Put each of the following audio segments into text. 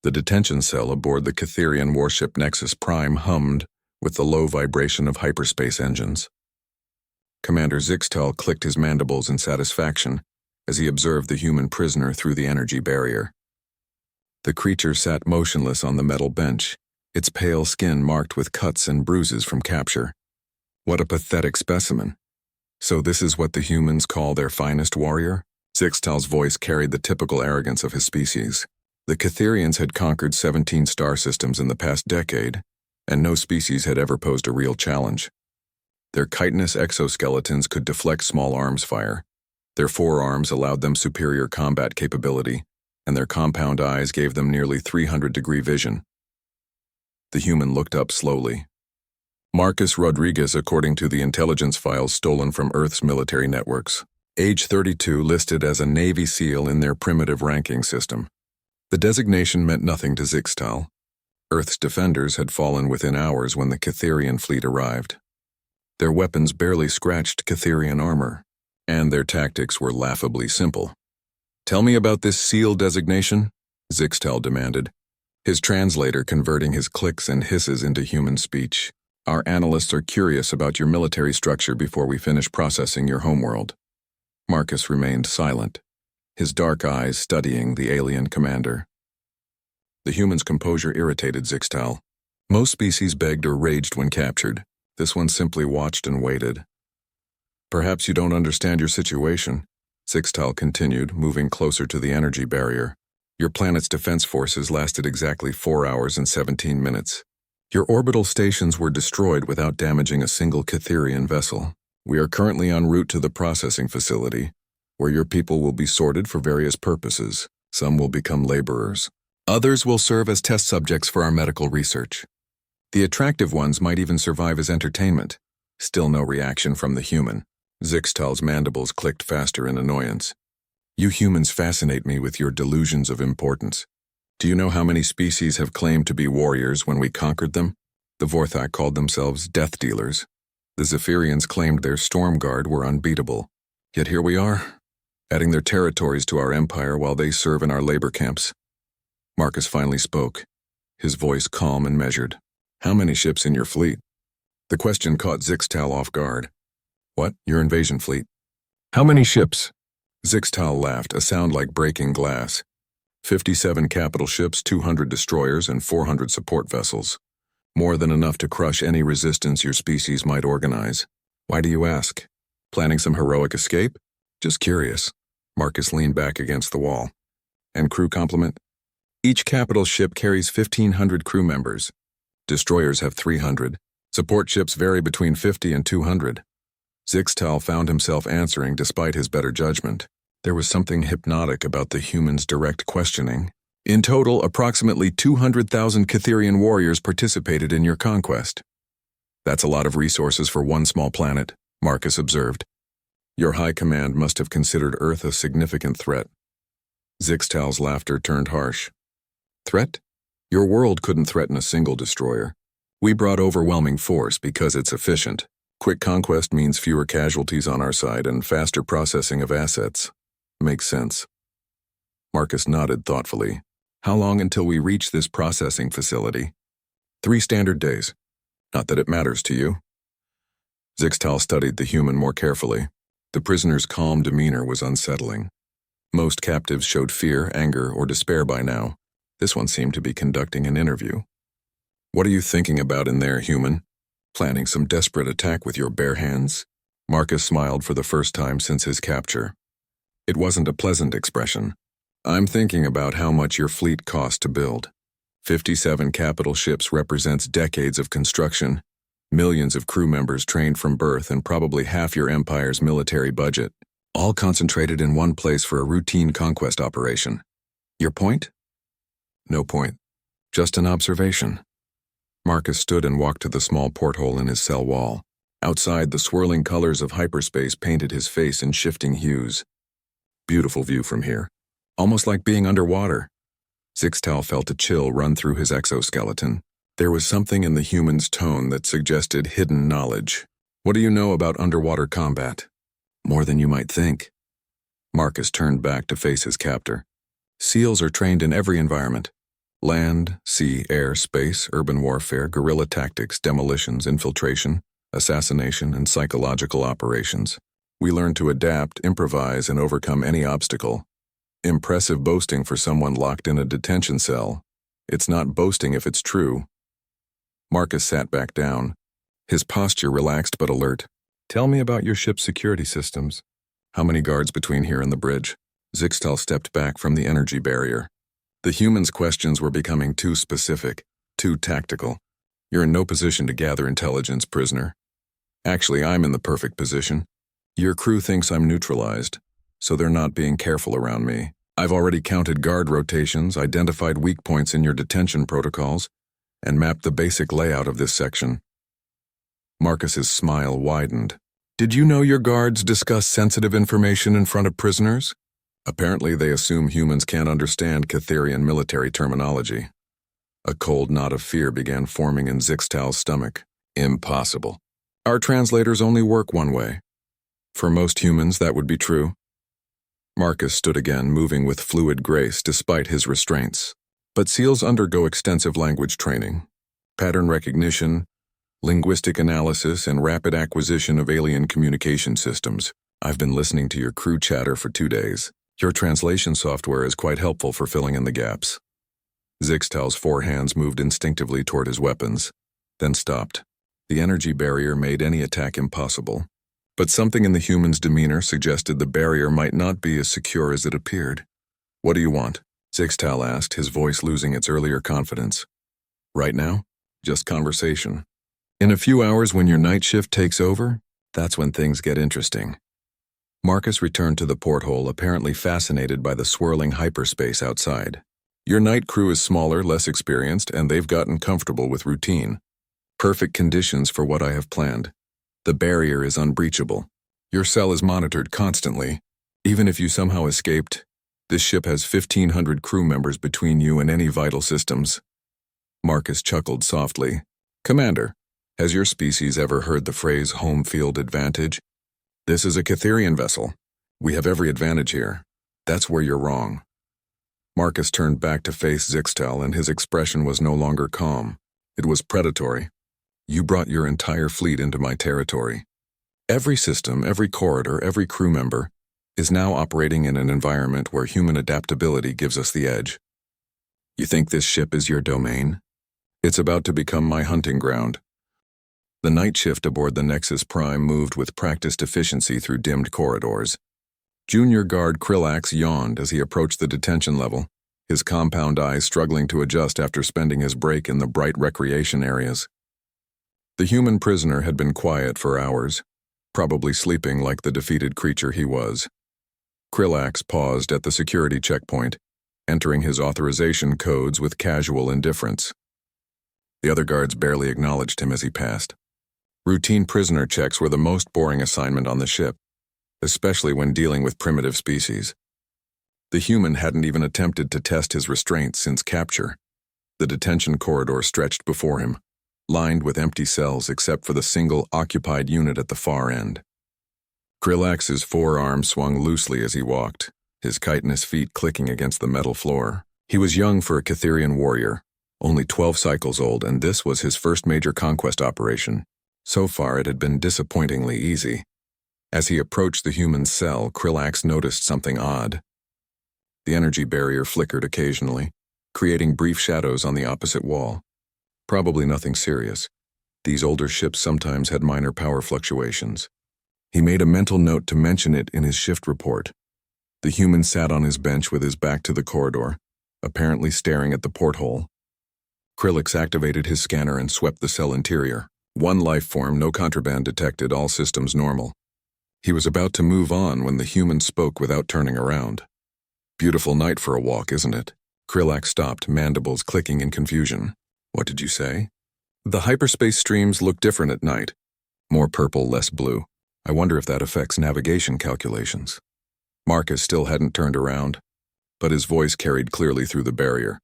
The detention cell aboard the Catherian warship Nexus Prime hummed with the low vibration of hyperspace engines. Commander Zixtal clicked his mandibles in satisfaction as he observed the human prisoner through the energy barrier. The creature sat motionless on the metal bench, its pale skin marked with cuts and bruises from capture. What a pathetic specimen. So this is what the humans call their finest warrior? Zixtal's voice carried the typical arrogance of his species. The Catherians had conquered 17 star systems in the past decade, and no species had ever posed a real challenge. Their chitinous exoskeletons could deflect small arms fire. Their forearms allowed them superior combat capability, and their compound eyes gave them nearly 300-degree vision. The human looked up slowly. Marcus Rodriguez, according to the intelligence files stolen from Earth's military networks. Age 32, listed as a Navy SEAL in their primitive ranking system. The designation meant nothing to Zixtal. Earth's defenders had fallen within hours when the Catherian fleet arrived. Their weapons barely scratched Catherian armor, and their tactics were laughably simple. "Tell me about this SEAL designation," Zixtal demanded, his translator converting his clicks and hisses into human speech. "Our analysts are curious about your military structure before we finish processing your homeworld." Marcus remained silent, his dark eyes studying the alien commander. The human's composure irritated Zixtal. Most species begged or raged when captured. This one simply watched and waited. "Perhaps you don't understand your situation," Zixtal continued, moving closer to the energy barrier. "Your planet's defense forces lasted exactly 4 hours and 17 minutes. Your orbital stations were destroyed without damaging a single Catherian vessel. We are currently en route to the processing facility, where your people will be sorted for various purposes. Some will become laborers. Others will serve as test subjects for our medical research. The attractive ones might even survive as entertainment." Still no reaction from the human. Zixtal's mandibles clicked faster in annoyance. "You humans fascinate me with your delusions of importance. Do you know how many species have claimed to be warriors when we conquered them? The Vorthak called themselves death dealers. The Zephyrians claimed their storm guard were unbeatable. Yet here we are, adding their territories to our empire while they serve in our labor camps." Marcus finally spoke, his voice calm and measured. "How many ships in your fleet?" The question caught Zixtal off guard. "What, your invasion fleet? How many ships?" Zixtal laughed, a sound like breaking glass. 57 capital ships, 200 destroyers, and 400 support vessels. More than enough to crush any resistance your species might organize. Why do you ask? Planning some heroic escape? Just curious. Marcus leaned back against the wall. "And crew complement?" "Each capital ship carries 1,500 crew members. Destroyers have 300. Support ships vary between 50 and 200. Zixtal found himself answering despite his better judgment. There was something hypnotic about the human's direct questioning. "In total, approximately 200,000 Catherian warriors participated in your conquest." "That's a lot of resources for one small planet," Marcus observed. "Your high command must have considered Earth a significant threat." Zixtal's laughter turned harsh. "Threat? Your world couldn't threaten a single destroyer. We brought overwhelming force because it's efficient. Quick conquest means fewer casualties on our side and faster processing of assets. Makes sense." Marcus nodded thoughtfully. "How long until we reach this processing facility?" 3 standard days. Not that it matters to you." Zixtal studied the human more carefully. The prisoner's calm demeanor was unsettling. Most captives showed fear, anger, or despair by now. This one seemed to be conducting an interview. "What are you thinking about in there, human? Planning some desperate attack with your bare hands?" Marcus smiled for the first time since his capture. It wasn't a pleasant expression. "I'm thinking about how much your fleet cost to build. 57 capital ships represents decades of construction, millions of crew members trained from birth, and probably half your empire's military budget, all concentrated in one place for a routine conquest operation. Your point?" "No point. Just an observation." Marcus stood and walked to the small porthole in his cell wall. Outside, the swirling colors of hyperspace painted his face in shifting hues. Beautiful view from here. Almost like being underwater. Zixtal felt a chill run through his exoskeleton. There was something in the human's tone that suggested hidden knowledge. "What do you know about underwater combat?" "More than you might think." Marcus turned back to face his captor. "SEALs are trained in every environment. Land, sea, air, space, urban warfare, guerrilla tactics, demolitions, infiltration, assassination, and psychological operations. We learn to adapt, improvise, and overcome any obstacle. Impressive boasting for someone locked in a detention cell. It's not boasting if it's true. Marcus sat back down, his posture relaxed but alert. Tell me about your ship's security systems. How many guards between here and the bridge? Zixtel stepped back from the energy barrier. The human's questions were becoming too specific, too tactical. You're in no position to gather intelligence, prisoner. Actually, I'm in the perfect position. Your crew thinks I'm neutralized, so they're not being careful around me. I've already counted guard rotations, identified weak points in your detention protocols, and mapped the basic layout of this section. Marcus's smile widened. Did you know your guards discuss sensitive information in front of prisoners? Apparently they assume humans can't understand Catherian military terminology. A cold knot of fear began forming in Zixtal's stomach. Impossible. Our translators only work one way. For most humans, that would be true. Marcus stood again, moving with fluid grace despite his restraints. But SEALs undergo extensive language training, pattern recognition, linguistic analysis, and rapid acquisition of alien communication systems. I've been listening to your crew chatter for 2 days. Your translation software is quite helpful for filling in the gaps. Zixtal's 4 hands moved instinctively toward his weapons, then stopped. The energy barrier made any attack impossible. But something in the human's demeanor suggested the barrier might not be as secure as it appeared. What do you want? Zixtal asked, his voice losing its earlier confidence. Right now? Just conversation. In a few hours when your night shift takes over, that's when things get interesting. Marcus returned to the porthole, apparently fascinated by the swirling hyperspace outside. Your night crew is smaller, less experienced, and they've gotten comfortable with routine. Perfect conditions for what I have planned. The barrier is unbreachable. Your cell is monitored constantly. Even if you somehow escaped, this ship has 1,500 crew members between you and any vital systems. Marcus chuckled softly. Commander, has your species ever heard the phrase home field advantage? This is a Catherian vessel. We have every advantage here. That's where you're wrong. Marcus turned back to face Zixtal, and his expression was no longer calm. It was predatory. You brought your entire fleet into my territory. Every system, every corridor, every crew member is now operating in an environment where human adaptability gives us the edge. You think this ship is your domain? It's about to become my hunting ground. The night shift aboard the Nexus Prime moved with practiced efficiency through dimmed corridors. Junior guard Krillax yawned as he approached the detention level, his compound eyes struggling to adjust after spending his break in the bright recreation areas. The human prisoner had been quiet for hours, probably sleeping like the defeated creature he was. Krillax paused at the security checkpoint, entering his authorization codes with casual indifference. The other guards barely acknowledged him as he passed. Routine prisoner checks were the most boring assignment on the ship, especially when dealing with primitive species. The human hadn't even attempted to test his restraints since capture. The detention corridor stretched before him, lined with empty cells except for the single occupied unit at the far end. Krillax's forearm swung loosely as he walked, his chitinous feet clicking against the metal floor. He was young for a Catherian warrior, only 12 cycles old, and this was his first major conquest operation. So far it had been disappointingly easy. As he approached the human cell, Krillax noticed something odd. The energy barrier flickered occasionally, creating brief shadows on the opposite wall. Probably nothing serious. These older ships sometimes had minor power fluctuations. He made a mental note to mention it in his shift report. The human sat on his bench with his back to the corridor, apparently staring at the porthole. Krillax activated his scanner and swept the cell interior. One life form, no contraband detected, all systems normal. He was about to move on when the human spoke without turning around. Beautiful night for a walk, isn't it? Krillax stopped, mandibles clicking in confusion. What did you say? The hyperspace streams look different at night. More purple, less blue. I wonder if that affects navigation calculations. Marcus still hadn't turned around, but his voice carried clearly through the barrier.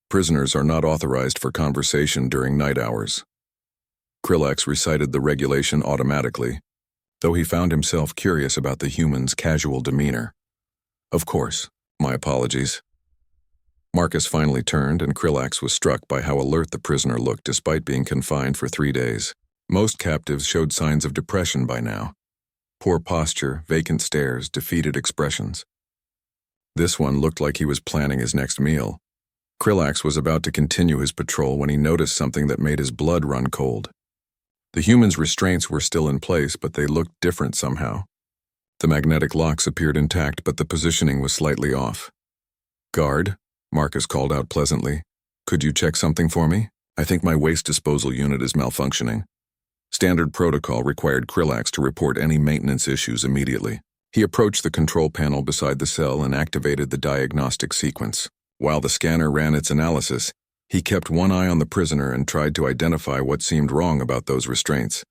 Prisoners are not authorized for conversation during night hours. Krillax recited the regulation automatically, though he found himself curious about the human's casual demeanor. Of course, my apologies. Marcus finally turned, and Krillax was struck by how alert the prisoner looked despite being confined for 3 days. Most captives showed signs of depression by now. Poor posture, vacant stares, defeated expressions. This one looked like he was planning his next meal. Krillax was about to continue his patrol when he noticed something that made his blood run cold. The human's restraints were still in place, but they looked different somehow. The magnetic locks appeared intact, but the positioning was slightly off. "Guard," Marcus called out pleasantly. "Could you check something for me? I think my waste disposal unit is malfunctioning." Standard protocol required Krillax to report any maintenance issues immediately. He approached the control panel beside the cell and activated the diagnostic sequence. While the scanner ran its analysis, he kept one eye on the prisoner and tried to identify what seemed wrong about those restraints.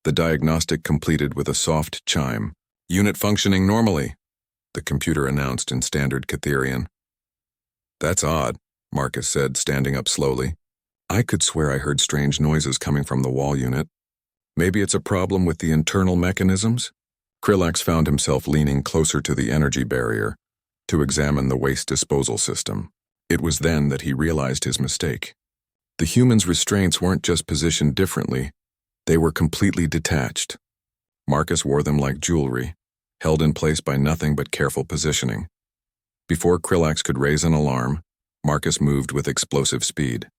The diagnostic completed with a soft chime. "Unit functioning normally," the computer announced in standard Catherian. "That's odd," Marcus said, standing up slowly. "I could swear I heard strange noises coming from the wall unit. Maybe it's a problem with the internal mechanisms?" Krillax found himself leaning closer to the energy barrier to examine the waste disposal system. It was then that he realized his mistake. The human's restraints weren't just positioned differently, they were completely detached. Marcus wore them like jewelry, held in place by nothing but careful positioning. Before Krillax could raise an alarm, Marcus moved with explosive speed.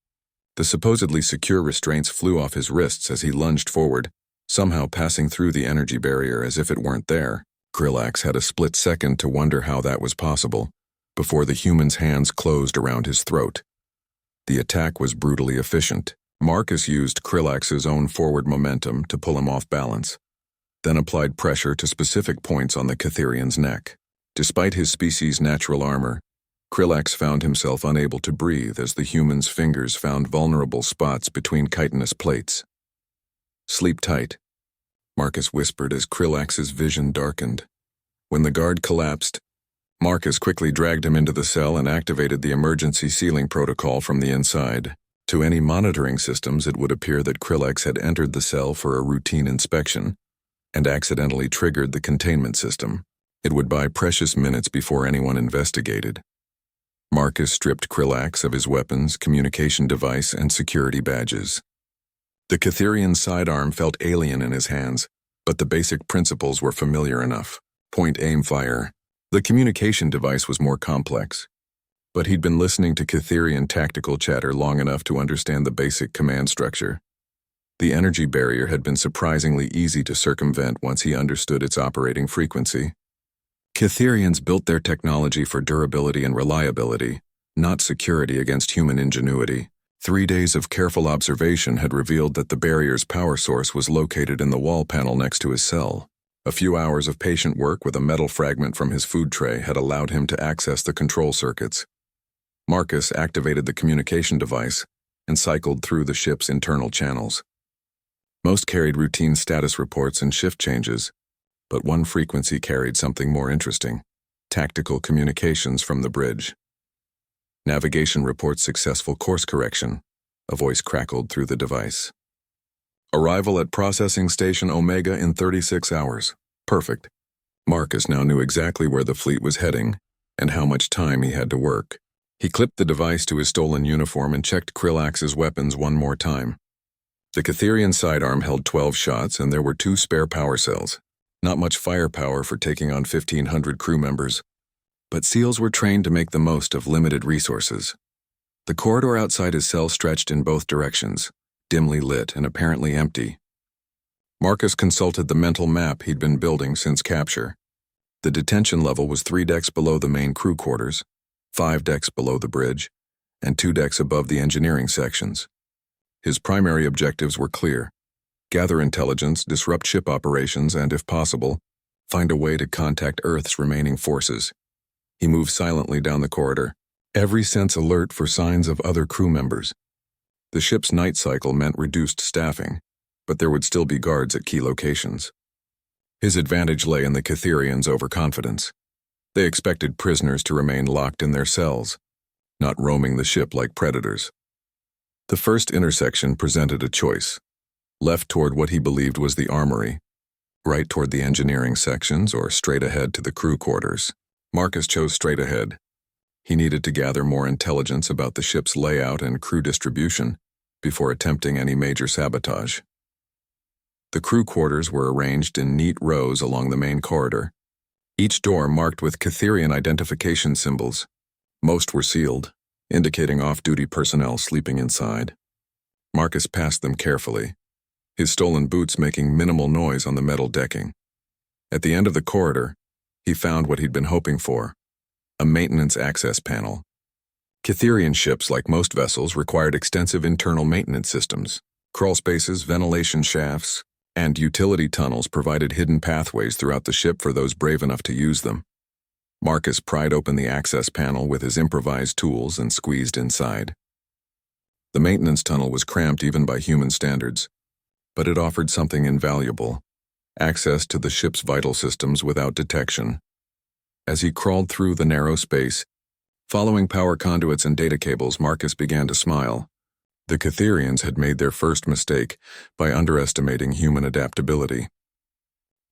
The supposedly secure restraints flew off his wrists as he lunged forward, somehow passing through the energy barrier as if it weren't there. Krillax had a split second to wonder how that was possible, before the human's hands closed around his throat. The attack was brutally efficient. Marcus used Krillax's own forward momentum to pull him off balance, then applied pressure to specific points on the Catherian's neck. Despite his species' natural armor, Krillax found himself unable to breathe as the human's fingers found vulnerable spots between chitinous plates. "Sleep tight," Marcus whispered as Krillax's vision darkened. When the guard collapsed, Marcus quickly dragged him into the cell and activated the emergency sealing protocol from the inside. To any monitoring systems, it would appear that Krillax had entered the cell for a routine inspection and accidentally triggered the containment system. It would buy precious minutes before anyone investigated. Marcus stripped Krillax of his weapons, communication device, and security badges. The Catherian's sidearm felt alien in his hands, but the basic principles were familiar enough. Point, aim, fire. The communication device was more complex, but he'd been listening to Catherian tactical chatter long enough to understand the basic command structure. The energy barrier had been surprisingly easy to circumvent once he understood its operating frequency. Catherians built their technology for durability and reliability, not security against human ingenuity. 3 days of careful observation had revealed that the barrier's power source was located in the wall panel next to his cell. A few hours of patient work with a metal fragment from his food tray had allowed him to access the control circuits. Marcus activated the communication device and cycled through the ship's internal channels. Most carried routine status reports and shift changes, but one frequency carried something more interesting: tactical communications from the bridge. "Navigation reports successful course correction," a voice crackled through the device. "Arrival at processing station Omega in 36 hours. Perfect." Marcus now knew exactly where the fleet was heading and how much time he had to work. He clipped the device to his stolen uniform and checked Krillax's weapons one more time. The Catherian sidearm held 12 shots, and there were 2 spare power cells. Not much firepower for taking on 1,500 crew members, but SEALs were trained to make the most of limited resources. The corridor outside his cell stretched in both directions, dimly lit and apparently empty. Marcus consulted the mental map he'd been building since capture. The detention level was 3 decks below the main crew quarters, 5 decks below the bridge, and 2 decks above the engineering sections. His primary objectives were clear: gather intelligence, disrupt ship operations, and, if possible, find a way to contact Earth's remaining forces. He moved silently down the corridor, every sense alert for signs of other crew members. The ship's night cycle meant reduced staffing, but there would still be guards at key locations. His advantage lay in the Catherians' overconfidence. They expected prisoners to remain locked in their cells, not roaming the ship like predators. The first intersection presented a choice: left toward what he believed was the armory, right toward the engineering sections, or straight ahead to the crew quarters. Marcus chose straight ahead. He needed to gather more intelligence about the ship's layout and crew distribution before attempting any major sabotage. The crew quarters were arranged in neat rows along the main corridor, each door marked with Catherian identification symbols. Most were sealed, indicating off-duty personnel sleeping inside. Marcus passed them carefully, his stolen boots making minimal noise on the metal decking. At the end of the corridor, he found what he'd been hoping for, a maintenance access panel. Catherian ships, like most vessels, required extensive internal maintenance systems. Crawl spaces, ventilation shafts, and utility tunnels provided hidden pathways throughout the ship for those brave enough to use them. Marcus pried open the access panel with his improvised tools and squeezed inside. The maintenance tunnel was cramped even by human standards, but it offered something invaluable: access to the ship's vital systems without detection. As he crawled through the narrow space, following power conduits and data cables, Marcus began to smile. The Catherians had made their first mistake by underestimating human adaptability.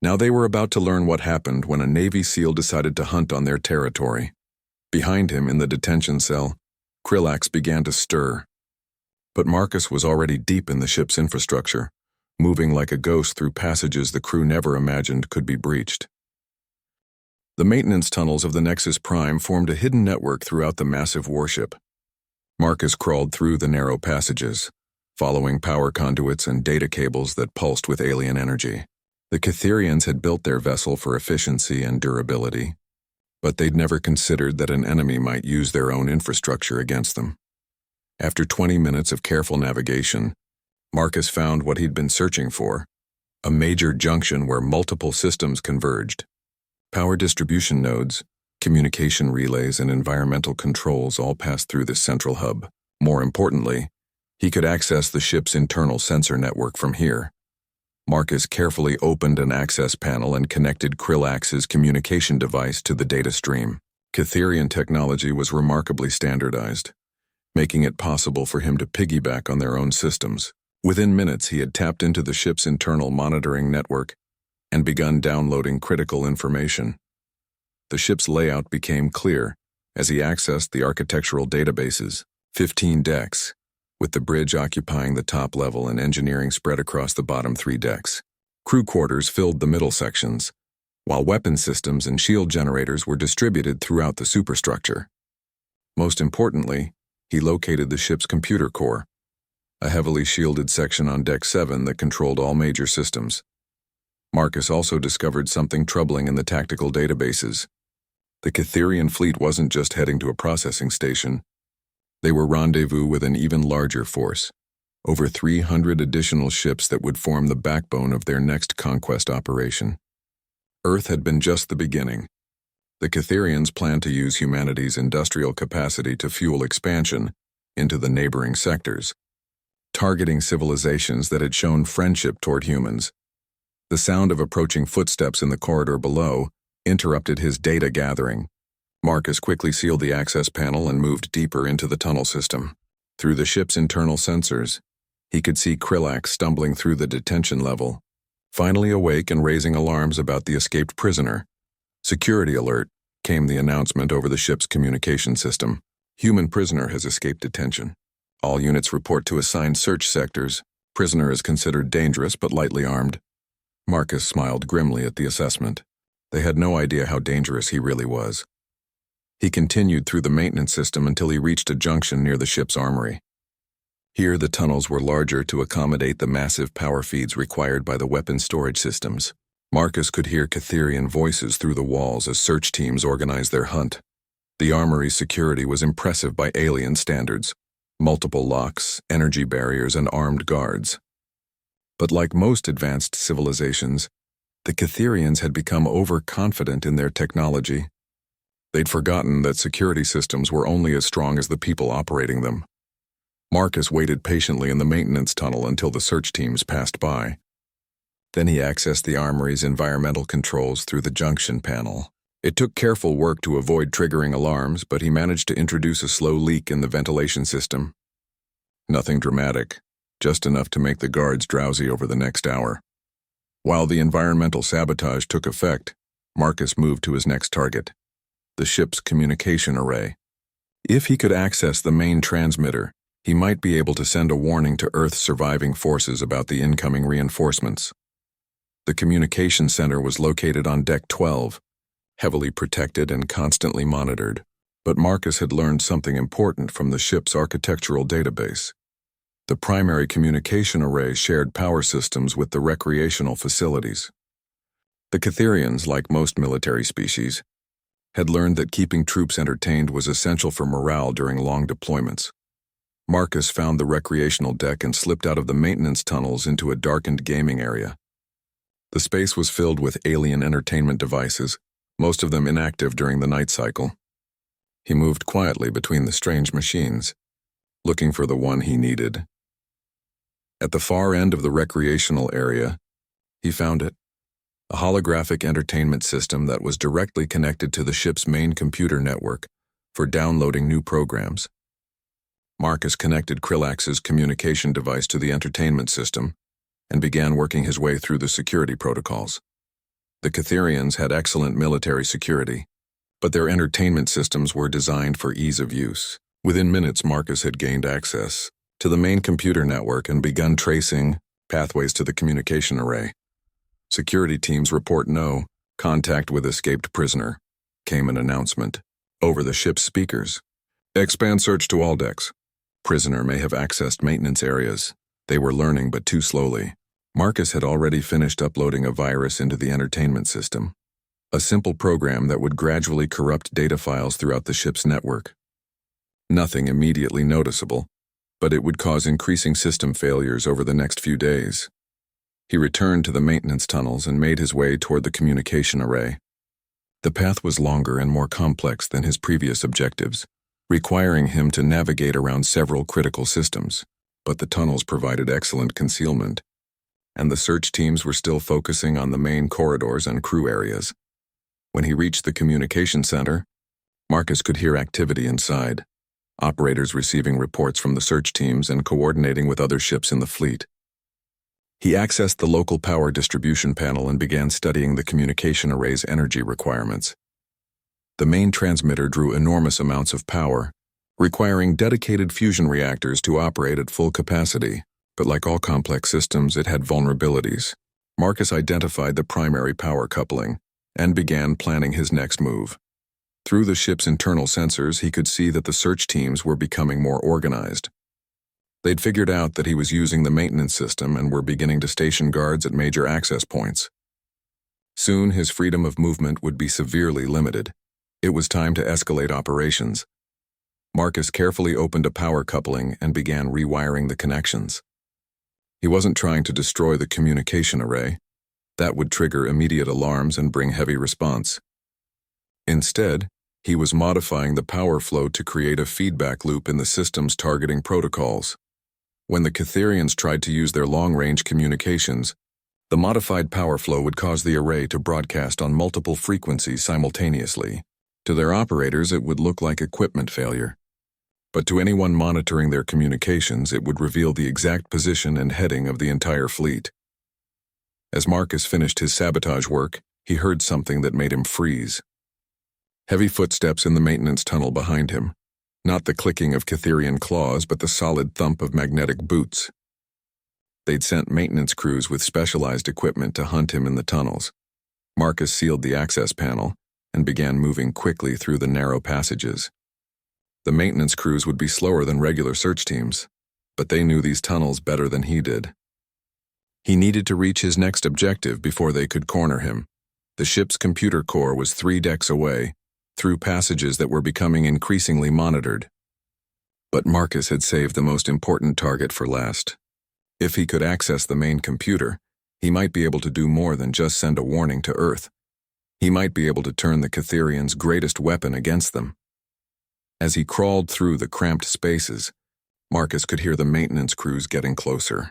Now they were about to learn what happened when a Navy SEAL decided to hunt on their territory. Behind him, in the detention cell, Krillax began to stir. But Marcus was already deep in the ship's infrastructure, moving like a ghost through passages the crew never imagined could be breached. The maintenance tunnels of the Nexus Prime formed a hidden network throughout the massive warship. Marcus crawled through the narrow passages, following power conduits and data cables that pulsed with alien energy. The Catherians had built their vessel for efficiency and durability, but they'd never considered that an enemy might use their own infrastructure against them. After 20 minutes of careful navigation, Marcus found what he'd been searching for: a major junction where multiple systems converged. Power distribution nodes, communication relays, and environmental controls all passed through this central hub. More importantly, he could access the ship's internal sensor network from here. Marcus carefully opened an access panel and connected Krillax's communication device to the data stream. Catherian technology was remarkably standardized, making it possible for him to piggyback on their own systems. Within minutes, he had tapped into the ship's internal monitoring network and begun downloading critical information. The ship's layout became clear as he accessed the architectural databases: 15 decks, with the bridge occupying the top level and engineering spread across the bottom 3 decks. Crew quarters filled the middle sections, while weapon systems and shield generators were distributed throughout the superstructure. Most importantly, he located the ship's computer core, a heavily shielded section on Deck 7 that controlled all major systems. Marcus also discovered something troubling in the tactical databases. The Catherian fleet wasn't just heading to a processing station. They were rendezvous with an even larger force, over 300 additional ships that would form the backbone of their next conquest operation. Earth had been just the beginning. The Catherians planned to use humanity's industrial capacity to fuel expansion into the neighboring sectors, targeting civilizations that had shown friendship toward humans. The sound of approaching footsteps in the corridor below interrupted his data gathering. Marcus quickly sealed the access panel and moved deeper into the tunnel system. Through the ship's internal sensors, he could see Krillax stumbling through the detention level, finally awake and raising alarms about the escaped prisoner. "Security alert," came the announcement over the ship's communication system. "Human prisoner has escaped detention. All units report to assigned search sectors. Prisoner is considered dangerous but lightly armed." Marcus smiled grimly at the assessment. They had no idea how dangerous he really was. He continued through the maintenance system until he reached a junction near the ship's armory. Here, the tunnels were larger to accommodate the massive power feeds required by the weapon storage systems. Marcus could hear Catherian voices through the walls as search teams organized their hunt. The armory's security was impressive by alien standards: multiple locks, energy barriers, and armed guards. But like most advanced civilizations, the Catherians had become overconfident in their technology. They'd forgotten that security systems were only as strong as the people operating them. Marcus waited patiently in the maintenance tunnel until the search teams passed by. Then he accessed the armory's environmental controls through the junction panel. It took careful work to avoid triggering alarms, but he managed to introduce a slow leak in the ventilation system. Nothing dramatic, just enough to make the guards drowsy over the next hour. While the environmental sabotage took effect, Marcus moved to his next target: the ship's communication array. If he could access the main transmitter, he might be able to send a warning to Earth's surviving forces about the incoming reinforcements. The communication center was located on Deck 12, heavily protected and constantly monitored, but Marcus had learned something important from the ship's architectural database. The primary communication array shared power systems with the recreational facilities. The Catherians, like most military species, had learned that keeping troops entertained was essential for morale during long deployments. Marcus found the recreational deck and slipped out of the maintenance tunnels into a darkened gaming area. The space was filled with alien entertainment devices, most of them inactive during the night cycle. He moved quietly between the strange machines, looking for the one he needed. At the far end of the recreational area, he found it. A holographic entertainment system that was directly connected to the ship's main computer network for downloading new programs. Marcus connected Krillax's communication device to the entertainment system and began working his way through the security protocols. The Catherians had excellent military security, but their entertainment systems were designed for ease of use. Within minutes, Marcus had gained access to the main computer network and begun tracing pathways to the communication array. Security teams report no contact with escaped prisoner, came an announcement over the ship's speakers. Expand search to all decks. Prisoner may have accessed maintenance areas. They were learning, but too slowly. Marcus had already finished uploading a virus into the entertainment system, a simple program that would gradually corrupt data files throughout the ship's network. Nothing immediately noticeable, but it would cause increasing system failures over the next few days. He returned to the maintenance tunnels and made his way toward the communication array. The path was longer and more complex than his previous objectives, requiring him to navigate around several critical systems, but the tunnels provided excellent concealment, and the search teams were still focusing on the main corridors and crew areas. When he reached the communication center, Marcus could hear activity inside, operators receiving reports from the search teams and coordinating with other ships in the fleet. He accessed the local power distribution panel and began studying the communication array's energy requirements. The main transmitter drew enormous amounts of power, requiring dedicated fusion reactors to operate at full capacity, but like all complex systems, it had vulnerabilities. Marcus identified the primary power coupling and began planning his next move. Through the ship's internal sensors, he could see that the search teams were becoming more organized. They'd figured out that he was using the maintenance system and were beginning to station guards at major access points. Soon, his freedom of movement would be severely limited. It was time to escalate operations. Marcus carefully opened a power coupling and began rewiring the connections. He wasn't trying to destroy the communication array. That would trigger immediate alarms and bring heavy response. Instead, he was modifying the power flow to create a feedback loop in the system's targeting protocols. When the Catherians tried to use their long-range communications, the modified power flow would cause the array to broadcast on multiple frequencies simultaneously. To their operators, it would look like equipment failure. But to anyone monitoring their communications, it would reveal the exact position and heading of the entire fleet. As Marcus finished his sabotage work, he heard something that made him freeze. Heavy footsteps in the maintenance tunnel behind him. Not the clicking of Catherian claws, but the solid thump of magnetic boots. They'd sent maintenance crews with specialized equipment to hunt him in the tunnels. Marcus sealed the access panel and began moving quickly through the narrow passages. The maintenance crews would be slower than regular search teams, but they knew these tunnels better than he did. He needed to reach his next objective before they could corner him. The ship's computer core was 3 decks away, through passages that were becoming increasingly monitored. But Marcus had saved the most important target for last. If he could access the main computer, he might be able to do more than just send a warning to Earth. He might be able to turn the Catherians' greatest weapon against them. As he crawled through the cramped spaces, Marcus could hear the maintenance crews getting closer.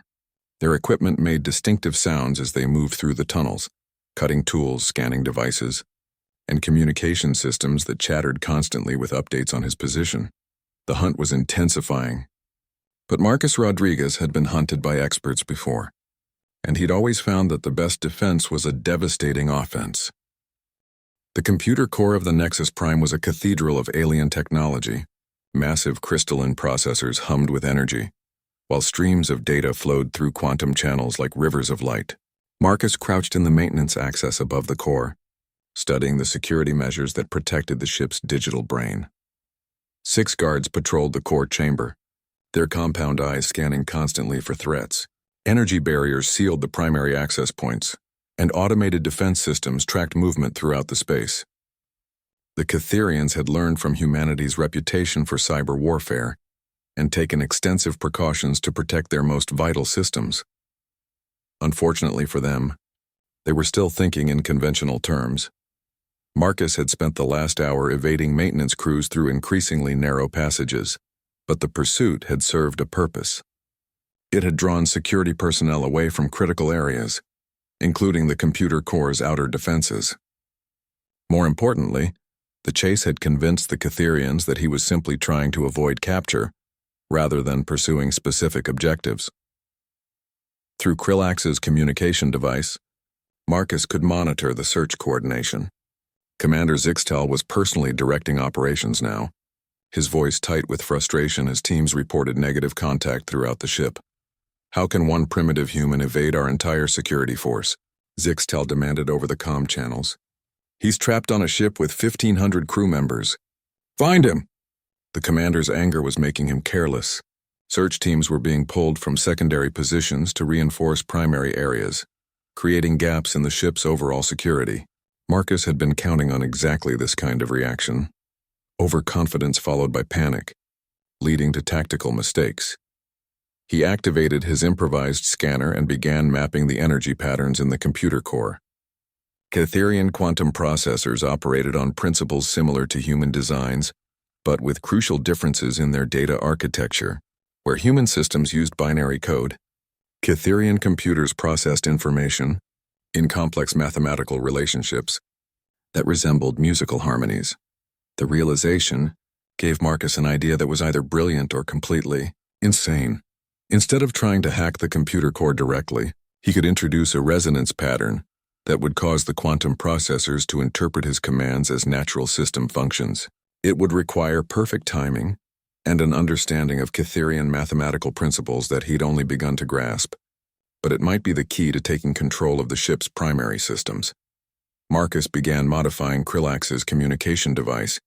Their equipment made distinctive sounds as they moved through the tunnels, cutting tools, scanning devices, and communication systems that chattered constantly with updates on his position. The hunt was intensifying. But Marcus Rodriguez had been hunted by experts before, and he'd always found that the best defense was a devastating offense. The computer core of the Nexus Prime was a cathedral of alien technology, Massive crystalline processors hummed with energy, while streams of data flowed through quantum channels like rivers of light. Marcus crouched in the maintenance access above the core, studying the security measures that protected the ship's digital brain. 6 guards patrolled the core chamber, their compound eyes scanning constantly for threats. Energy barriers sealed the primary access points, and automated defense systems tracked movement throughout the space. The Catherians had learned from humanity's reputation for cyber warfare and taken extensive precautions to protect their most vital systems. Unfortunately for them, they were still thinking in conventional terms. Marcus had spent the last hour evading maintenance crews through increasingly narrow passages, but the pursuit had served a purpose. It had drawn security personnel away from critical areas, including the computer core's outer defenses. More importantly, the chase had convinced the Catherians that he was simply trying to avoid capture, rather than pursuing specific objectives. Through Krillax's communication device, Marcus could monitor the search coordination. Commander Zixtel was personally directing operations now, his voice tight with frustration as teams reported negative contact throughout the ship. "How can one primitive human evade our entire security force?" Zixtel demanded over the comm channels. "He's trapped on a ship with 1,500 crew members. Find him!" The commander's anger was making him careless. Search teams were being pulled from secondary positions to reinforce primary areas, creating gaps in the ship's overall security. Marcus had been counting on exactly this kind of reaction. Overconfidence followed by panic, leading to tactical mistakes. He activated his improvised scanner and began mapping the energy patterns in the computer core. Catherian quantum processors operated on principles similar to human designs, but with crucial differences in their data architecture. Where human systems used binary code, Catherian computers processed information in complex mathematical relationships that resembled musical harmonies. The realization gave Marcus an idea that was either brilliant or completely insane. Instead of trying to hack the computer core directly, he could introduce a resonance pattern that would cause the quantum processors to interpret his commands as natural system functions. It would require perfect timing and an understanding of Catherian mathematical principles that he'd only begun to grasp, but it might be the key to taking control of the ship's primary systems. Marcus began modifying Krillax's communication device,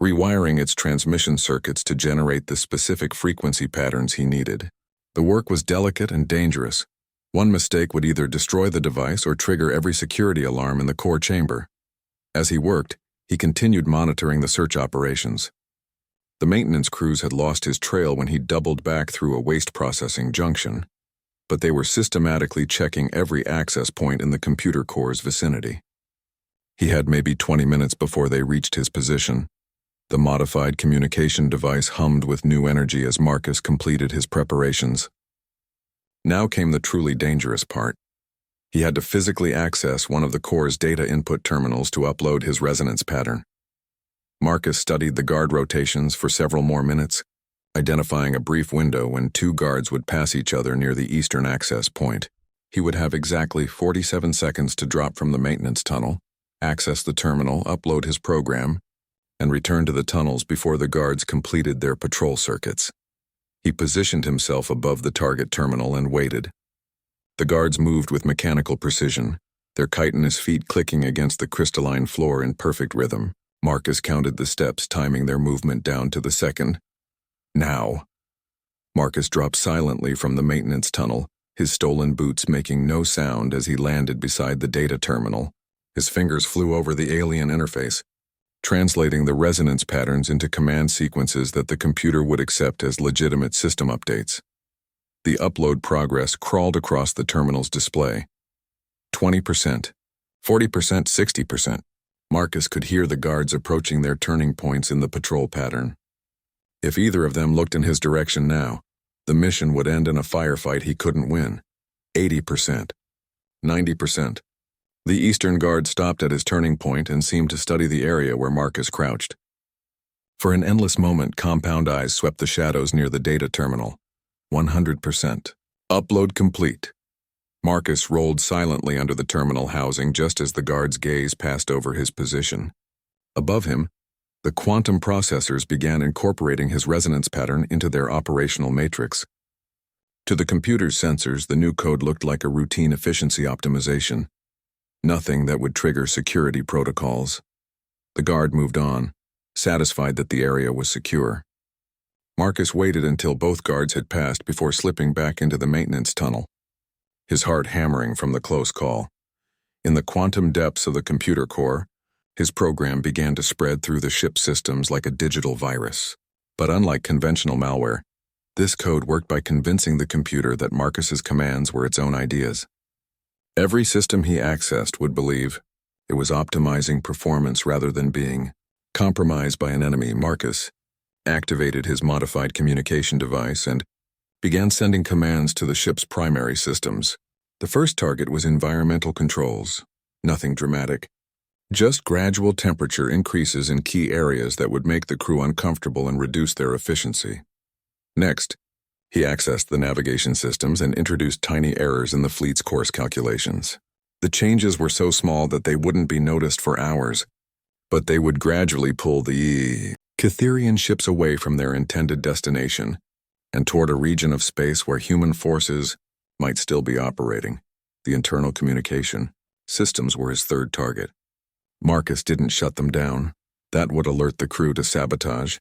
rewiring its transmission circuits to generate the specific frequency patterns he needed. The work was delicate and dangerous. One mistake would either destroy the device or trigger every security alarm in the core chamber. As he worked, he continued monitoring the search operations. The maintenance crews had lost his trail when he doubled back through a waste processing junction, but they were systematically checking every access point in the computer core's vicinity. He had maybe 20 minutes before they reached his position. The modified communication device hummed with new energy as Marcus completed his preparations. Now came the truly dangerous part. He had to physically access one of the core's data input terminals to upload his resonance pattern. Marcus studied the guard rotations for several more minutes, identifying a brief window when 2 guards would pass each other near the eastern access point. He would have exactly 47 seconds to drop from the maintenance tunnel, access the terminal, upload his program, and return to the tunnels before the guards completed their patrol circuits. He positioned himself above the target terminal and waited. The guards moved with mechanical precision, their chitinous feet clicking against the crystalline floor in perfect rhythm. Marcus counted the steps, timing their movement down to the second. Now. Marcus dropped silently from the maintenance tunnel, his stolen boots making no sound as he landed beside the data terminal. His fingers flew over the alien interface, translating the resonance patterns into command sequences that the computer would accept as legitimate system updates. The upload progress crawled across the terminal's display. 20%, 40%, 60%. Marcus could hear the guards approaching their turning points in the patrol pattern. If either of them looked in his direction now, the mission would end in a firefight he couldn't win. 80%, 90%. The Eastern Guard stopped at his turning point and seemed to study the area where Marcus crouched. For an endless moment, compound eyes swept the shadows near the data terminal. 100%. Upload complete. Marcus rolled silently under the terminal housing just as the guard's gaze passed over his position. Above him, The quantum processors began incorporating his resonance pattern into their operational matrix. To the computer's sensors, the new code looked like a routine efficiency optimization. Nothing that would trigger security protocols. The guard moved on, satisfied that the area was secure. Marcus waited until both guards had passed before slipping back into the maintenance tunnel, his heart hammering from the close call. In the quantum depths of the computer core, his program began to spread through the ship's systems like a digital virus. But unlike conventional malware, this code worked by convincing the computer that Marcus's commands were its own ideas. Every system he accessed would believe it was optimizing performance rather than being compromised by an enemy. Marcus activated his modified communication device and began sending commands to the ship's primary systems. The first target was environmental controls. Nothing dramatic. Just gradual temperature increases in key areas that would make the crew uncomfortable and reduce their efficiency. Next, he accessed the navigation systems and introduced tiny errors in the fleet's course calculations. The changes were so small that they wouldn't be noticed for hours, but they would gradually pull the Cytherian ships away from their intended destination and toward a region of space where human forces might still be operating. The internal communication systems were his third target. Marcus didn't shut them down. That would alert the crew to sabotage.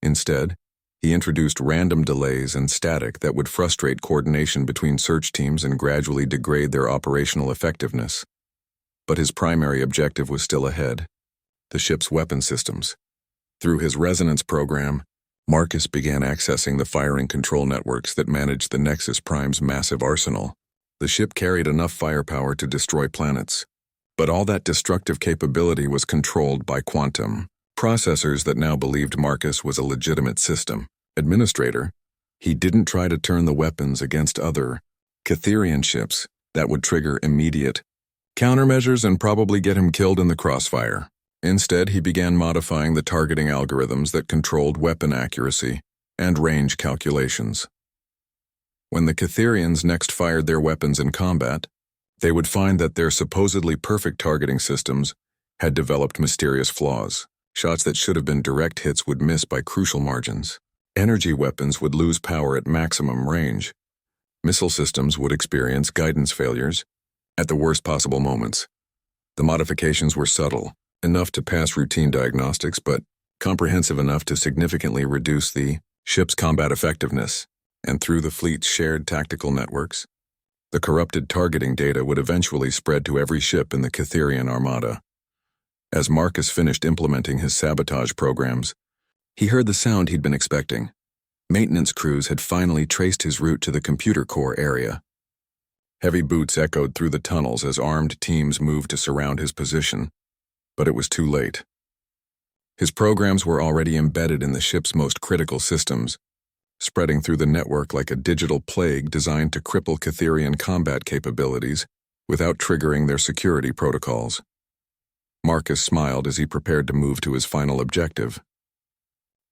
Instead, he introduced random delays and static that would frustrate coordination between search teams and gradually degrade their operational effectiveness. But his primary objective was still ahead: the ship's weapon systems. Through his resonance program, Marcus began accessing the firing control networks that managed the Nexus Prime's massive arsenal. The ship carried enough firepower to destroy planets, but all that destructive capability was controlled by quantum processors that now believed Marcus was a legitimate system administrator. He didn't try to turn the weapons against other Cytherian ships. That would trigger immediate countermeasures and probably get him killed in the crossfire. Instead, he began modifying the targeting algorithms that controlled weapon accuracy and range calculations. When the Cytherians next fired their weapons in combat, they would find that their supposedly perfect targeting systems had developed mysterious flaws. Shots that should have been direct hits would miss by crucial margins. Energy weapons would lose power at maximum range. Missile systems would experience guidance failures at the worst possible moments. The modifications were subtle, enough to pass routine diagnostics, but comprehensive enough to significantly reduce the ship's combat effectiveness. And through the fleet's shared tactical networks, the corrupted targeting data would eventually spread to every ship in the Cytherian armada. As Marcus finished implementing his sabotage programs, he heard the sound he'd been expecting. Maintenance crews had finally traced his route to the computer core area. Heavy boots echoed through the tunnels as armed teams moved to surround his position, but it was too late. His programs were already embedded in the ship's most critical systems, spreading through the network like a digital plague designed to cripple Cytherian combat capabilities without triggering their security protocols. Marcus smiled as he prepared to move to his final objective.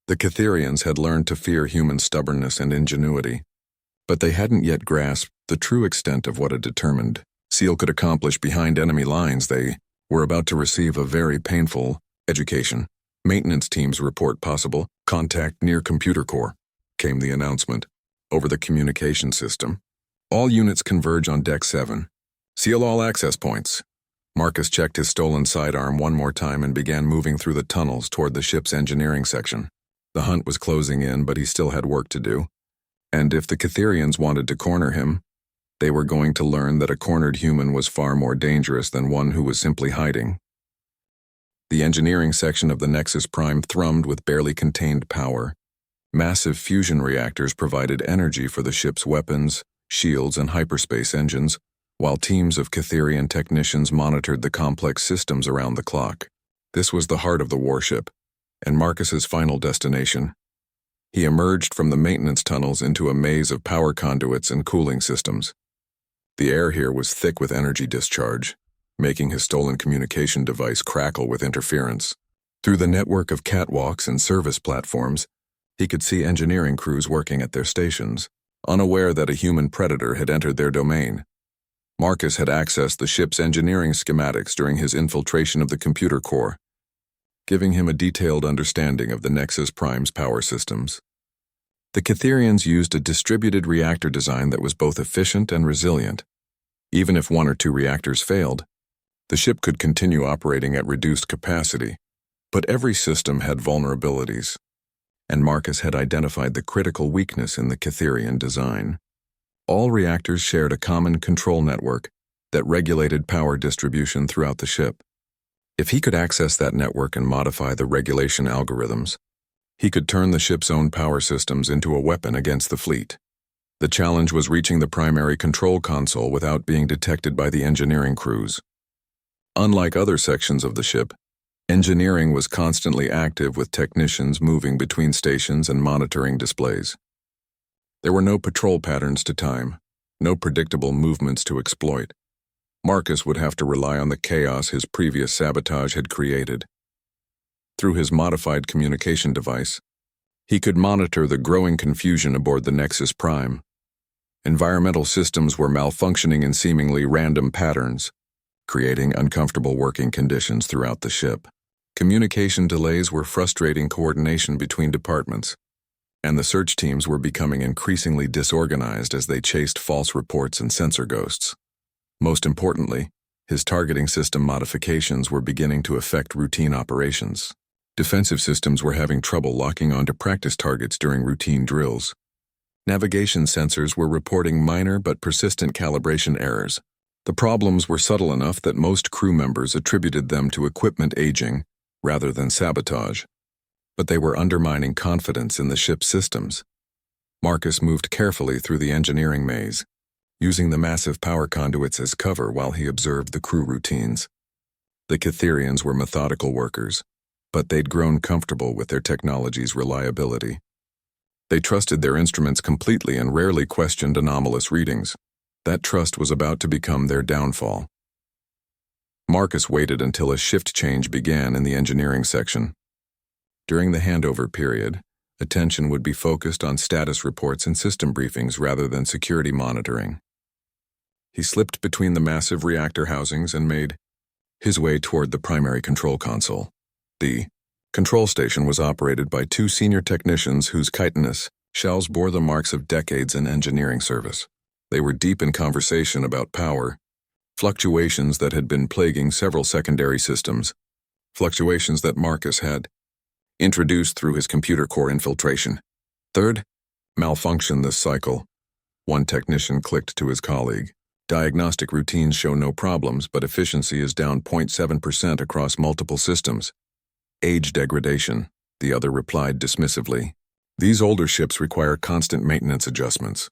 The Cytherians had learned to fear human stubbornness and ingenuity, but they hadn't yet grasped the true extent of what a determined SEAL could accomplish behind enemy lines. They were about to receive a very painful education. Maintenance teams report possible contact near computer core, came the announcement over the communication system. All units converge on Deck 7. Seal all access points. Marcus checked his stolen sidearm one more time and began moving through the tunnels toward the ship's engineering section. The hunt was closing in, but he still had work to do. And if the Cytherians wanted to corner him, they were going to learn that a cornered human was far more dangerous than one who was simply hiding. The engineering section of the Nexus Prime thrummed with barely contained power. Massive fusion reactors provided energy for the ship's weapons, shields, and hyperspace engines, while teams of Cytherian technicians monitored the complex systems around the clock. This was the heart of the warship, and Marcus's final destination. He emerged from the maintenance tunnels into a maze of power conduits and cooling systems. The air here was thick with energy discharge, making his stolen communication device crackle with interference. Through the network of catwalks and service platforms, he could see engineering crews working at their stations, unaware that a human predator had entered their domain. Marcus had accessed the ship's engineering schematics during his infiltration of the computer core. giving him a detailed understanding of the Nexus Prime's power systems. The Catherians used a distributed reactor design that was both efficient and resilient. Even if one or two reactors failed, the ship could continue operating at reduced capacity. But every system had vulnerabilities, and Marcus had identified the critical weakness in the Catherian design. All reactors shared a common control network that regulated power distribution throughout the ship. If he could access that network and modify the regulation algorithms, he could turn the ship's own power systems into a weapon against the fleet. The challenge was reaching the primary control console without being detected by the engineering crews. Unlike other sections of the ship, engineering was constantly active with technicians moving between stations and monitoring displays. There were no patrol patterns to time, no predictable movements to exploit. Marcus would have to rely on the chaos his previous sabotage had created. Through his modified communication device, he could monitor the growing confusion aboard the Nexus Prime. Environmental systems were malfunctioning in seemingly random patterns, creating uncomfortable working conditions throughout the ship. Communication delays were frustrating coordination between departments, and the search teams were becoming increasingly disorganized as they chased false reports and sensor ghosts. Most importantly, his targeting system modifications were beginning to affect routine operations. Defensive systems were having trouble locking onto practice targets during routine drills. Navigation sensors were reporting minor but persistent calibration errors. The problems were subtle enough that most crew members attributed them to equipment aging rather than sabotage, but they were undermining confidence in the ship's systems. Marcus moved carefully through the engineering maze, using the massive power conduits as cover while he observed the crew routines. The Catherians were methodical workers, but they'd grown comfortable with their technology's reliability. They trusted their instruments completely and rarely questioned anomalous readings. That trust was about to become their downfall. Marcus waited until a shift change began in the engineering section. During the handover period, attention would be focused on status reports and system briefings rather than security monitoring. He slipped between the massive reactor housings and made his way toward the primary control console. The control station was operated by two senior technicians whose chitinous shells bore the marks of decades in engineering service. They were deep in conversation about power, fluctuations that had been plaguing several secondary systems, fluctuations that Marcus had introduced through his computer core infiltration. Third, malfunction this cycle. One technician clicked to his colleague. Diagnostic routines show no problems, but efficiency is down 0.7% across multiple systems. Age degradation, the other replied dismissively. These older ships require constant maintenance adjustments.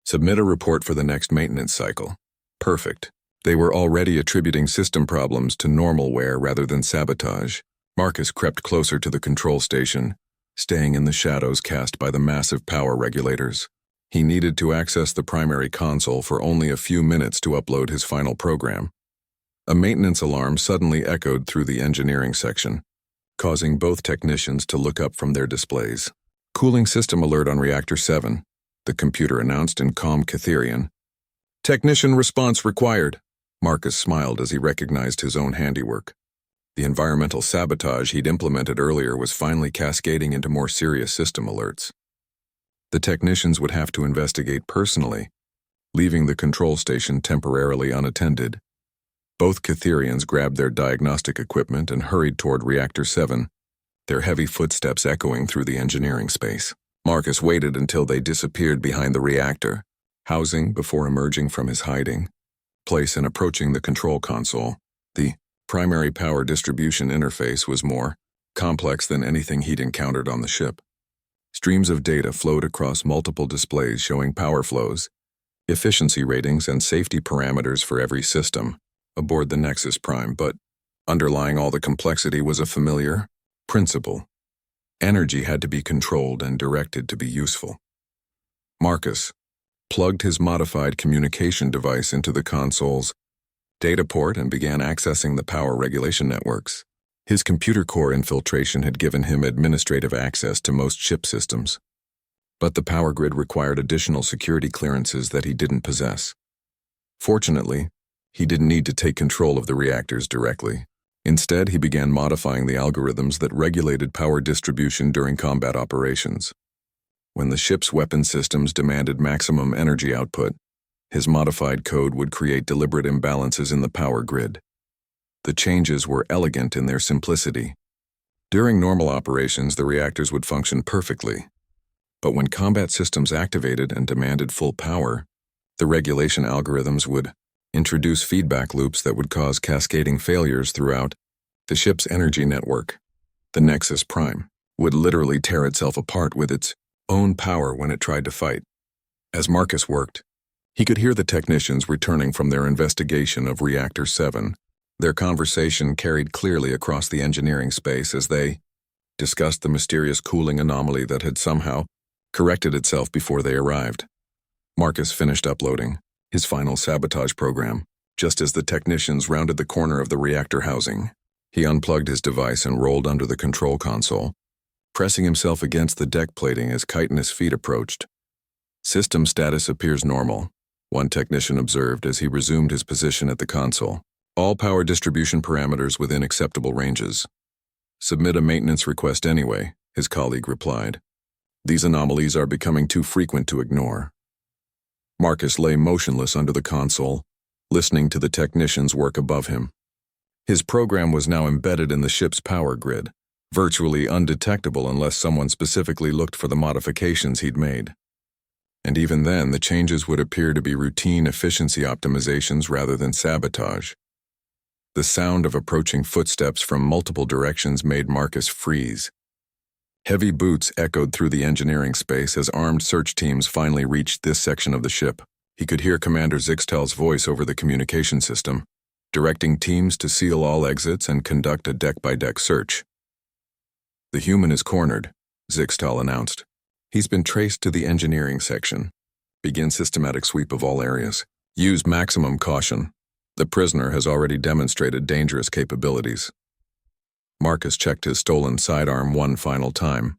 Submit a report for the next maintenance cycle. Perfect. They were already attributing system problems to normal wear rather than sabotage. Marcus crept closer to the control station, staying in the shadows cast by the massive power regulators. He needed to access the primary console for only a few minutes to upload his final program. A maintenance alarm suddenly echoed through the engineering section, causing both technicians to look up from their displays. Cooling system alert on Reactor 7, the computer announced in calm Catherian. Technician response required. Marcus smiled as he recognized his own handiwork. The environmental sabotage he'd implemented earlier was finally cascading into more serious system alerts. The technicians would have to investigate personally, leaving the control station temporarily unattended. Both Catherians grabbed their diagnostic equipment and hurried toward Reactor 7, their heavy footsteps echoing through the engineering space. Marcus waited until they disappeared behind the reactor housing before emerging from his hiding place and approaching the control console. The primary power distribution interface was more complex than anything he'd encountered on the ship. Streams of data flowed across multiple displays showing power flows, efficiency ratings, and safety parameters for every system aboard the Nexus Prime, but underlying all the complexity was a familiar principle. Energy had to be controlled and directed to be useful. Marcus plugged his modified communication device into the console's data port and began accessing the power regulation networks. His computer core infiltration had given him administrative access to most ship systems, but the power grid required additional security clearances that he didn't possess. Fortunately, he didn't need to take control of the reactors directly. Instead, he began modifying the algorithms that regulated power distribution during combat operations. When the ship's weapon systems demanded maximum energy output, his modified code would create deliberate imbalances in the power grid. The changes were elegant in their simplicity. During normal operations, the reactors would function perfectly. But when combat systems activated and demanded full power, the regulation algorithms would introduce feedback loops that would cause cascading failures throughout the ship's energy network. The Nexus Prime would literally tear itself apart with its own power when it tried to fight. As Marcus worked, he could hear the technicians returning from their investigation of Reactor 7. Their conversation carried clearly across the engineering space as they discussed the mysterious cooling anomaly that had somehow corrected itself before they arrived. Marcus finished uploading his final sabotage program just as the technicians rounded the corner of the reactor housing. He unplugged his device and rolled under the control console, pressing himself against the deck plating as chitinous feet approached. "System status appears normal," one technician observed as he resumed his position at the console. "All power distribution parameters within acceptable ranges." "Submit a maintenance request anyway," his colleague replied. "These anomalies are becoming too frequent to ignore." Marcus lay motionless under the console, listening to the technicians work above him. His program was now embedded in the ship's power grid, virtually undetectable unless someone specifically looked for the modifications he'd made. And even then, the changes would appear to be routine efficiency optimizations rather than sabotage. The sound of approaching footsteps from multiple directions made Marcus freeze. Heavy boots echoed through the engineering space as armed search teams finally reached this section of the ship. He could hear Commander Zixtel's voice over the communication system, directing teams to seal all exits and conduct a deck-by-deck search. "The human is cornered," Zixtel announced. "He's been traced to the engineering section. Begin systematic sweep of all areas. Use maximum caution. The prisoner has already demonstrated dangerous capabilities." Marcus checked his stolen sidearm one final time.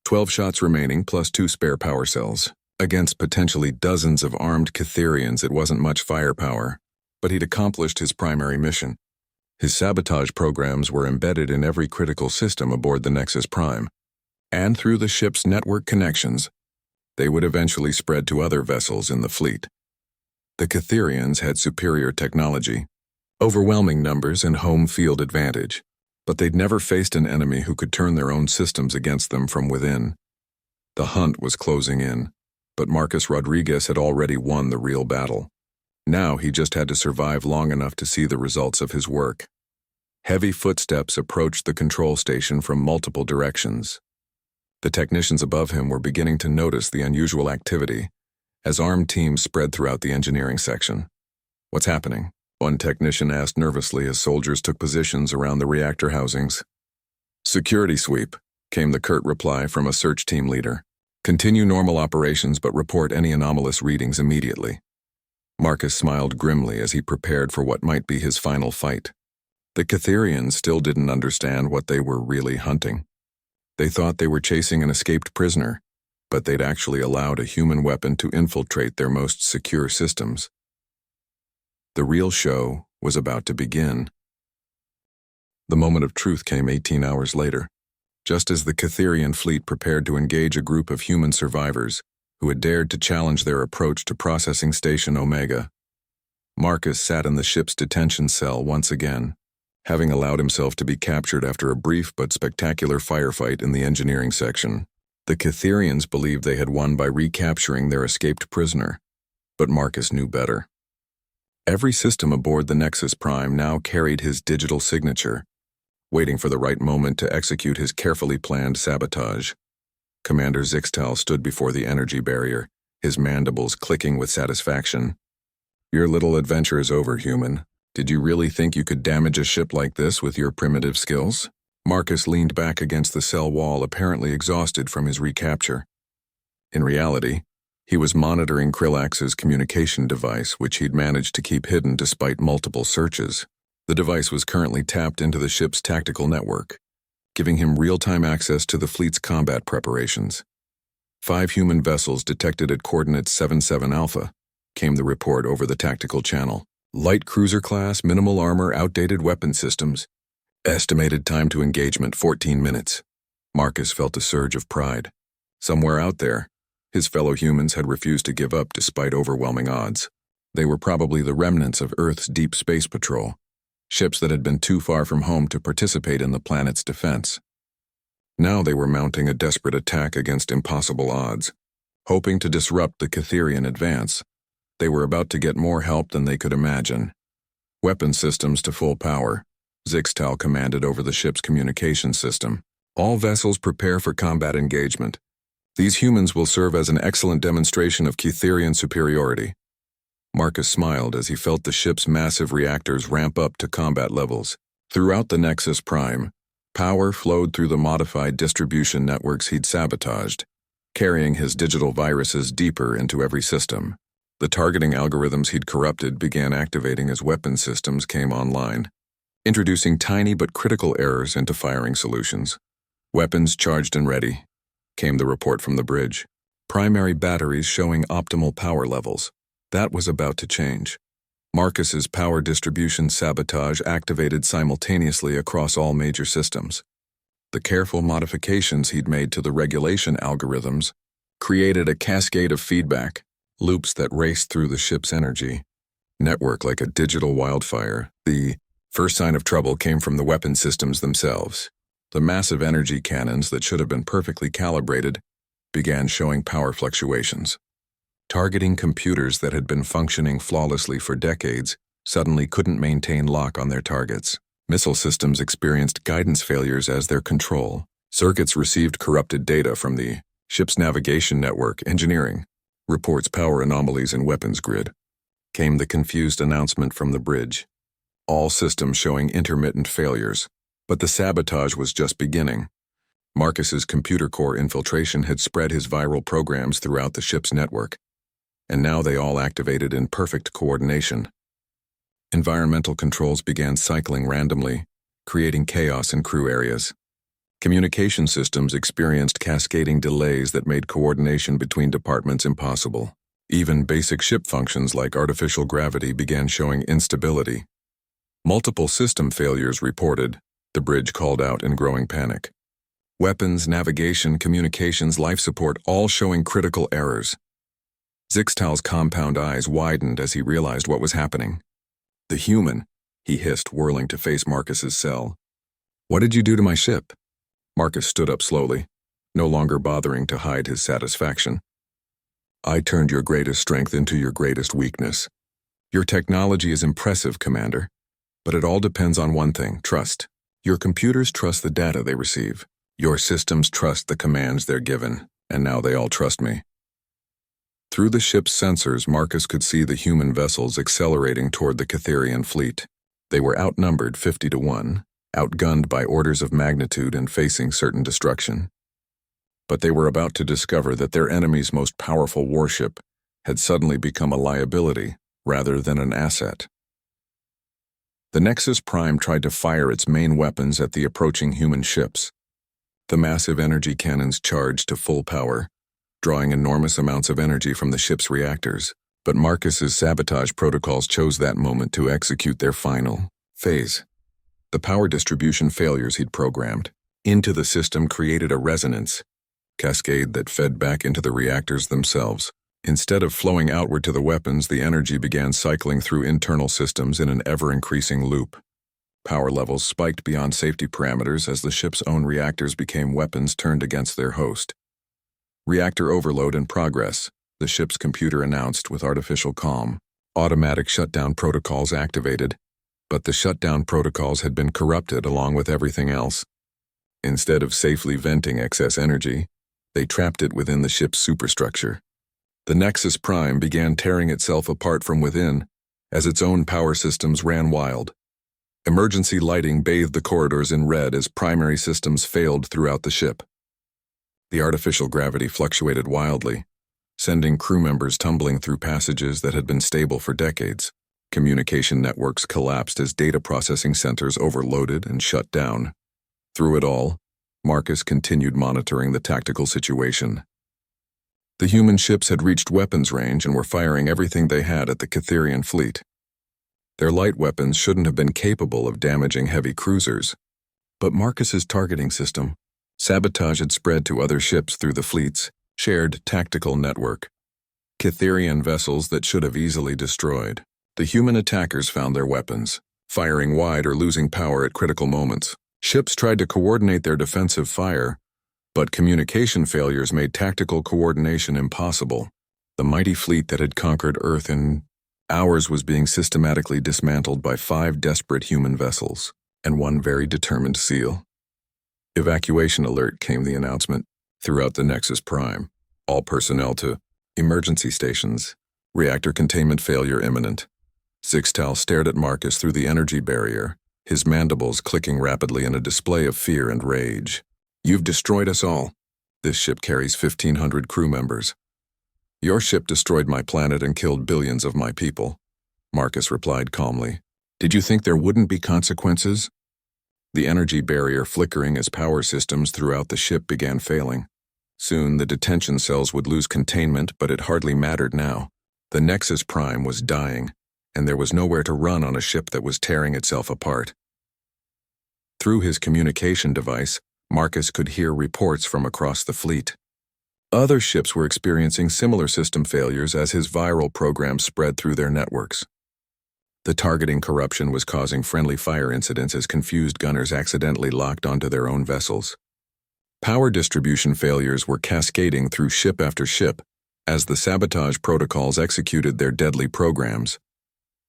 12 shots remaining plus 2 spare power cells. Against potentially dozens of armed Catherians, it wasn't much firepower, but he'd accomplished his primary mission. His sabotage programs were embedded in every critical system aboard the Nexus Prime, and through the ship's network connections, they would eventually spread to other vessels in the fleet. The Catherians had superior technology, overwhelming numbers and home field advantage, but they'd never faced an enemy who could turn their own systems against them from within. The hunt was closing in, but Marcus Rodriguez had already won the real battle. Now he just had to survive long enough to see the results of his work. Heavy footsteps approached the control station from multiple directions. The technicians above him were beginning to notice the unusual activity as armed teams spread throughout the engineering section. "What's happening?" one technician asked nervously as soldiers took positions around the reactor housings. "Security sweep," came the curt reply from a search team leader. "Continue normal operations but report any anomalous readings immediately." Marcus smiled grimly as he prepared for what might be his final fight. The Catherians still didn't understand what they were really hunting. They thought they were chasing an escaped prisoner, but they'd actually allowed a human weapon to infiltrate their most secure systems. The real show was about to begin. The moment of truth came 18 hours later, just as the Catherian fleet prepared to engage a group of human survivors who had dared to challenge their approach to Processing Station Omega. Marcus sat in the ship's detention cell once again, having allowed himself to be captured after a brief but spectacular firefight in the engineering section. The Catherians believed they had won by recapturing their escaped prisoner, but Marcus knew better. Every system aboard the Nexus Prime now carried his digital signature, waiting for the right moment to execute his carefully planned sabotage. Commander Zixtel stood before the energy barrier, his mandibles clicking with satisfaction. "Your little adventure is over, human. Did you really think you could damage a ship like this with your primitive skills?" Marcus leaned back against the cell wall, apparently exhausted from his recapture. In reality, he was monitoring Krillax's communication device, which he'd managed to keep hidden despite multiple searches. The device was currently tapped into the ship's tactical network, giving him real-time access to the fleet's combat preparations. 5 human vessels detected at coordinates 77 Alpha, came the report over the tactical channel. Light cruiser class, minimal armor, outdated weapon systems. Estimated time to engagement 14 minutes. Marcus felt a surge of pride. Somewhere out there, his fellow humans had refused to give up despite overwhelming odds. They were probably the remnants of Earth's deep space patrol, ships that had been too far from home to participate in the planet's defense. Now they were mounting a desperate attack against impossible odds. Hoping to disrupt the Catherian advance, they were about to get more help than they could imagine. Weapon systems to full power, Zixtal commanded over the ship's communication system. All vessels prepare for combat engagement. These humans will serve as an excellent demonstration of Catherian superiority. Marcus smiled as he felt the ship's massive reactors ramp up to combat levels. Throughout the Nexus Prime, power flowed through the modified distribution networks he'd sabotaged, carrying his digital viruses deeper into every system. The targeting algorithms he'd corrupted began activating as weapon systems came online, introducing tiny but critical errors into firing solutions. Weapons charged and ready, came the report from the bridge. Primary batteries showing optimal power levels. That was about to change. Marcus's power distribution sabotage activated simultaneously across all major systems. The careful modifications he'd made to the regulation algorithms created a cascade of feedback, loops that raced through the ship's energy network like a digital wildfire. The first sign of trouble came from the weapon systems themselves. The massive energy cannons that should have been perfectly calibrated began showing power fluctuations. Targeting computers that had been functioning flawlessly for decades suddenly couldn't maintain lock on their targets. Missile systems experienced guidance failures as their control. Circuits received corrupted data from the ship's navigation network. Engineering reports power anomalies in weapons grid. Came the confused announcement from the bridge. All systems showing intermittent failures. But the sabotage was just beginning. Marcus's computer core infiltration had spread his viral programs throughout the ship's network, and now they all activated in perfect coordination. Environmental controls began cycling randomly, creating chaos in crew areas. Communication systems experienced cascading delays that made coordination between departments impossible. Even basic ship functions like artificial gravity began showing instability. Multiple system failures reported, the bridge called out in growing panic. Weapons, navigation, communications, life support all showing critical errors. Zixtal's compound eyes widened as he realized what was happening. "The human," he hissed, whirling to face Marcus's cell. "What did you do to my ship?" Marcus stood up slowly, no longer bothering to hide his satisfaction. "I turned your greatest strength into your greatest weakness. Your technology is impressive, Commander, but it all depends on one thing: trust. Your computers trust the data they receive. Your systems trust the commands they're given, and now they all trust me." Through the ship's sensors, Marcus could see the human vessels accelerating toward the Catherian fleet. They were outnumbered 50-1, outgunned by orders of magnitude and facing certain destruction. But they were about to discover that their enemy's most powerful warship had suddenly become a liability rather than an asset. The Nexus Prime tried to fire its main weapons at the approaching human ships. The massive energy cannons charged to full power, drawing enormous amounts of energy from the ship's reactors. But Marcus's sabotage protocols chose that moment to execute their final phase. The power distribution failures he'd programmed into the system created a resonance cascade that fed back into the reactors themselves. Instead of flowing outward to the weapons, the energy began cycling through internal systems in an ever-increasing loop. Power levels spiked beyond safety parameters as the ship's own reactors became weapons turned against their host. "Reactor overload in progress," the ship's computer announced with artificial calm. Automatic shutdown protocols activated, but the shutdown protocols had been corrupted along with everything else. Instead of safely venting excess energy, they trapped it within the ship's superstructure. The Nexus Prime began tearing itself apart from within as its own power systems ran wild. Emergency lighting bathed the corridors in red as primary systems failed throughout the ship. The artificial gravity fluctuated wildly, sending crew members tumbling through passages that had been stable for decades. Communication networks collapsed as data processing centers overloaded and shut down. Through it all, Marcus continued monitoring the tactical situation. The human ships had reached weapons range and were firing everything they had at the Catherian fleet. Their light weapons shouldn't have been capable of damaging heavy cruisers, But Marcus's targeting system, sabotage had spread to other ships through the fleet's shared tactical network. Cytherian vessels that should have easily destroyed. The human attackers found their weapons, firing wide or losing power at critical moments. Ships tried to coordinate their defensive fire, but communication failures made tactical coordination impossible. The mighty fleet that had conquered Earth in hours was being systematically dismantled by 5 desperate human vessels and 1 very determined SEAL. Evacuation alert, came the announcement throughout the Nexus Prime. All personnel to emergency stations. Reactor containment failure imminent. Zixtal stared at Marcus through the energy barrier, his mandibles clicking rapidly in a display of fear and rage. You've destroyed us all. This ship carries 1,500 crew members. Your ship destroyed my planet and killed billions of my people, Marcus replied calmly. Did you think there wouldn't be consequences? The energy barrier flickering as power systems throughout the ship began failing. Soon the detention cells would lose containment, but it hardly mattered now. The Nexus Prime was dying, and there was nowhere to run on a ship that was tearing itself apart. Through his communication device, Marcus could hear reports from across the fleet. Other ships were experiencing similar system failures as his viral program spread through their networks. The targeting corruption was causing friendly fire incidents as confused gunners accidentally locked onto their own vessels. Power distribution failures were cascading through ship after ship as the sabotage protocols executed their deadly programs.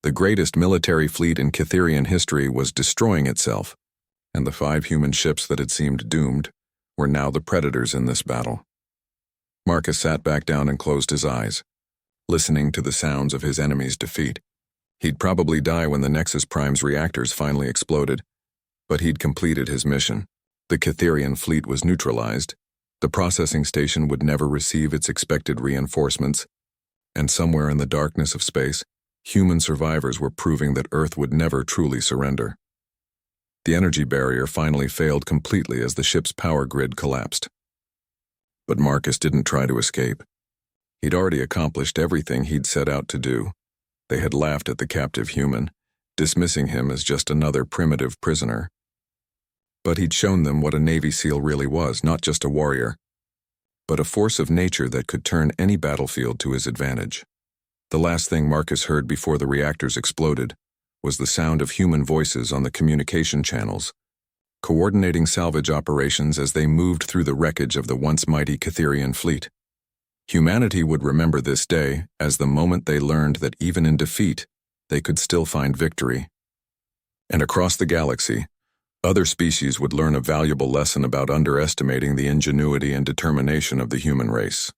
The greatest military fleet in Cytherian history was destroying itself, and the 5 human ships that had seemed doomed were now the predators in this battle. Marcus sat back down and closed his eyes, listening to the sounds of his enemy's defeat. He'd probably die when the Nexus Prime's reactors finally exploded, but he'd completed his mission. The Cytherian fleet was neutralized, the processing station would never receive its expected reinforcements, and somewhere in the darkness of space, human survivors were proving that Earth would never truly surrender. The energy barrier finally failed completely as the ship's power grid collapsed. But Marcus didn't try to escape. He'd already accomplished everything he'd set out to do. They had laughed at the captive human, dismissing him as just another primitive prisoner. But he'd shown them what a Navy SEAL really was, not just a warrior, but a force of nature that could turn any battlefield to his advantage. The last thing Marcus heard before the reactors exploded was the sound of human voices on the communication channels, coordinating salvage operations as they moved through the wreckage of the once mighty Cytherian fleet. Humanity would remember this day as the moment they learned that even in defeat, they could still find victory. And across the galaxy, other species would learn a valuable lesson about underestimating the ingenuity and determination of the human race.